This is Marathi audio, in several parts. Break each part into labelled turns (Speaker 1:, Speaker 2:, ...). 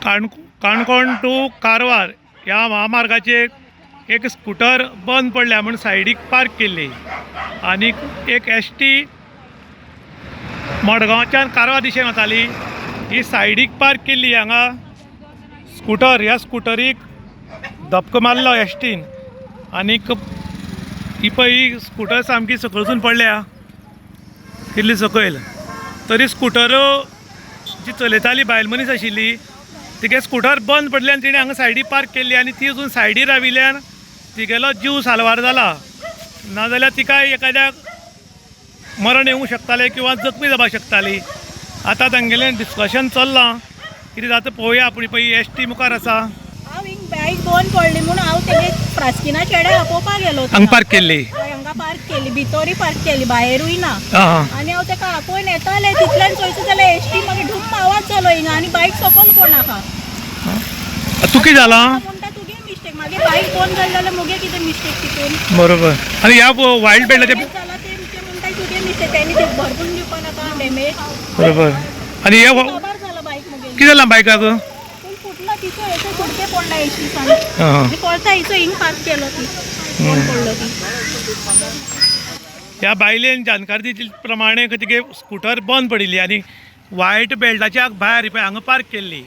Speaker 1: काणकोण टू कारवार ह्या महामार्गाचे एक स्कूटर बंद पडल्या म्हणून सायडीक पार्क केल्ली आणि एक एसटी मडगांवच्यान कारवार दिशेन वताली ही सायडीक पार्क केल्ली। हांगा स्कूटर ह्या स्कूटरीक धपको मारलो एसटीन आनीक ही पळय स्कूटर सामकी सकयलसून पडल्या कितली सकयल। तरी स्कूटर जी चलयताली बायल मनीस आशिल्ली तिगे स्कूटर बंद पडले आनी तिणें हांगा सायडीक पार्क केल्ली आनी ती अजून सायडीर राविल्ल्यान तिगेलो जीव सालवार जाला, नाजाल्यार तिका एखाद्याक मरण येवंक शकतालें किंवा जखमी जावपाक शकताली। आतां तांगेलें डिस्कशन चल्लां, कितें जाता पळोवया। पूण पळय एसटी मुखार आसा।
Speaker 2: हांव हिंग बायक बंद पडली म्हणून हांव तेगे प्रास्किना चेडे आपोवपाक गेलो।
Speaker 1: हांगा पार्क केल्ली,
Speaker 2: हांगा पार्क केली, भितरूय पार्क केली, भायरूय ना। आनी हांव तेका आपोवन येतालें तितल्यान चोयता जाल्यार एसटी मागीर ढुप्प आवाज जालो हिंगा आनी बायक सकयल कोणाका।
Speaker 1: तूं कितें जालां
Speaker 2: म्हणटा तुगे मिस्टेक, मागीर बायक बंद जाली जाल्यार मुगे कितें मिस्टेक तितून।
Speaker 1: बरोबर। आनी ह्या वायल्ड बेल्टाचे
Speaker 2: जाला ते म्हणटा तुगे मिस्टेक, तेणी ते भरपूर दिवपा नाका डॅमेज।
Speaker 1: बरोबर। आनी हे
Speaker 2: खबर जाला बायक मुगे
Speaker 1: कितें जालां बायकाक?
Speaker 2: फुटला तिचो हेचो फुडके पडला एसटीसान आनी पळता हिचो हिंग पार्क केलो ती बंद पडलो ती।
Speaker 1: ह्या बायलेन जानकारी दिले प्रमाणे तिगे स्कूटर बंद पडिल्ली आनी व्हायट बेल्टाच्या भायर पळय हांगा पार्क केल्ली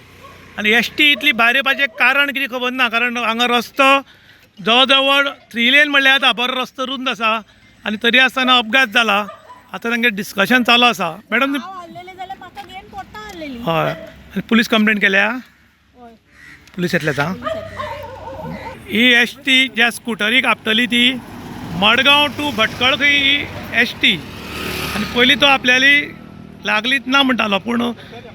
Speaker 1: आनी एसटी इतली भायर येवपाचें कारण कितें खबर ना, कारण हांगा रस्तो जवळ जवळ 3 लेन म्हणल्यार जाता, बरो रस्तो रुंद आसा आनी तरी आसतना अपघात जाला। आतां तांगे डिस्कशन चालू आसा। मॅडम हय, आनी पुलीस कंप्लेंट केल्या? पुलीस येतले आतां। ही एसटी ज्या स्कूटरीक आपटली ती मडगांव टू भटकळ खंय ही एसटी आनी पयलीं तो आपल्याली लागलीच ना म्हणटालो, पूण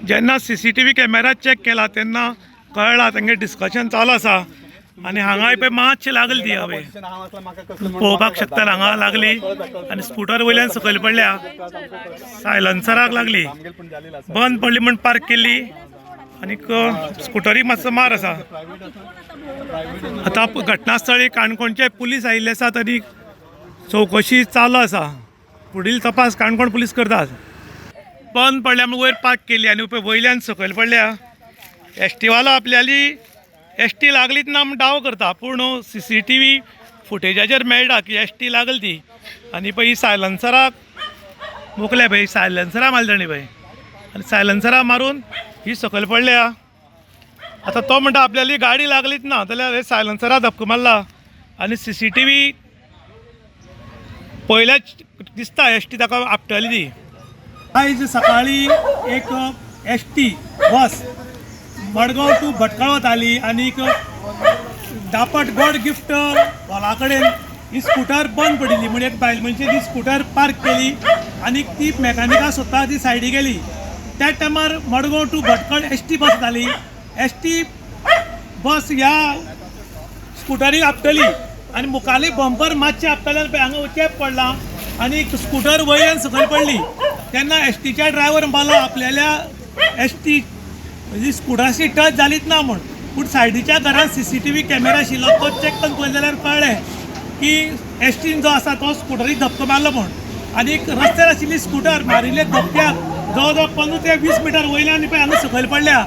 Speaker 1: जेन्ना CCTV कॅमेरा चॅक केला तेन्ना कळ्ळां तांगे डिस्कशन चालू आसा। आनी हांगाय पळय मातशी लागली ती हांवें पळोवपाक शकता, हांगा लागली आनी स्कूटर वयल्यान सकयल पडल्या, सायलन्सराक लागली, बंद पडली म्हण पार्क केल्ली आनीक स्कूटरीक मातसो मार आसा। आतां घटनास्थळी काणकोणचे पुलीस आयिल्ले आसात आनी चवकशी चालू आसा। फुडील तपास काणकोण पुलीस करतात। बंद पडल्या म्हणून वयर पार्क केली आनी पळय वयल्यान सकयल पडल्या। एसटीवालो आपल्याली एसटी लागलीच ना म्हण दावो करता, पूण CCTV फुटेजाचेर मेळटा की एसटी लागली ती आनी पळय सायलन्सराक मोकल्या पळय, सायलन्सराक मारली ताणी पळय आनी सायलन्सराक मारून ही सकयल पडल्या। आतां तो म्हणटा आपल्याली गाडी लागलीच ना, जाल्यार हे सायलन्सराक धपको मारला आनी CCTV पळयल्याच दिसता एसटी ताका आपटली ती। आयज सकाळी एक ST bus Madgaon to Bhatkal वताली आनीक दापट गॉड गिफ्ट हॉला कडेन ही स्कूटर बंद पडिल्ली म्हणून एक बायल मनशेन ती स्कूटर पार्क केली आनीक ती मेकॅनिका सोदता ती सायडीक गेली। त्या टायमार Madgaon to Bhatkal ST bus जाली। एसटी बस ह्या स्कूटरीक आपटली आनी मुखाली बंपर मातशें आपटल्यार पळय हांगा चेप पडला आनी स्कूटर वयल्यान सकयल पडली। तेन्ना एसटीच्या ड्रायव्हर म्हणपालो आपल्याल्या एसटी म्हणजे स्कूटराची टच जालीच ना म्हण, पूण सायडीच्या घरान CCTV कॅमेरा आशिल्लो तो चॅक करून पळयले जाल्यार कळ्ळें की एसटीन जो आसा तो स्कूटरीक धपको मारलो म्हण आनी रस्त्यार आशिल्ली स्कूटर मारिल्ले धपक्याक जवळ जवळ 15 ते 20 मिटर वयल्यान पळय हांगा सकयल पडल्या।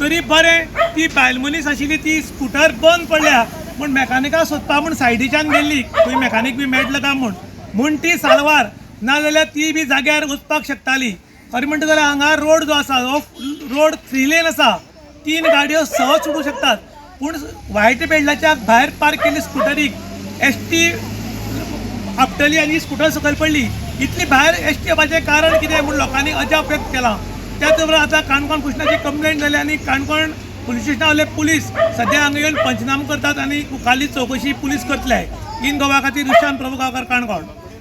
Speaker 1: तरी बरें ती बायल मनीस आशिल्ली ती स्कूटर बंद पडल्या म्हण मेकॅनिका सोदपा म्हण सायडीच्यान गेल्ली, खंय मेकॅनीक बी मेळटलो काय म्हण ती सालवार, नाजाल्यार ती बी जाग्यार वचपाक शकताली। खरें म्हणटा जाल्यार हांगा रोड जो आसा हो रोड 3 लेन आसा, 3 गाडयो सहज सुटूंक शकतात, पूण व्हायट बेल्टाच्या भायर पार्क केल्ली स्कूटरीक एसटी आपटली आनी स्कूटर सकयल पडली। इतली भायर एसटी येवपाचें कारण कितें म्हूण लोकांनी अजाप व्यक्त केला। त्याच बरोबर आतां काणकोण पुलिसाची कंप्लेंट जाली आनी काणकोण पुलीस स्टेशनावयले पुलीस सद्या हांगा येवन पंचनामा करतात आनी मुखाल्ली चवकशी पुलीस करतले। इन गोवा खातीर रुशान प्रभू गांवकार, काणकोण।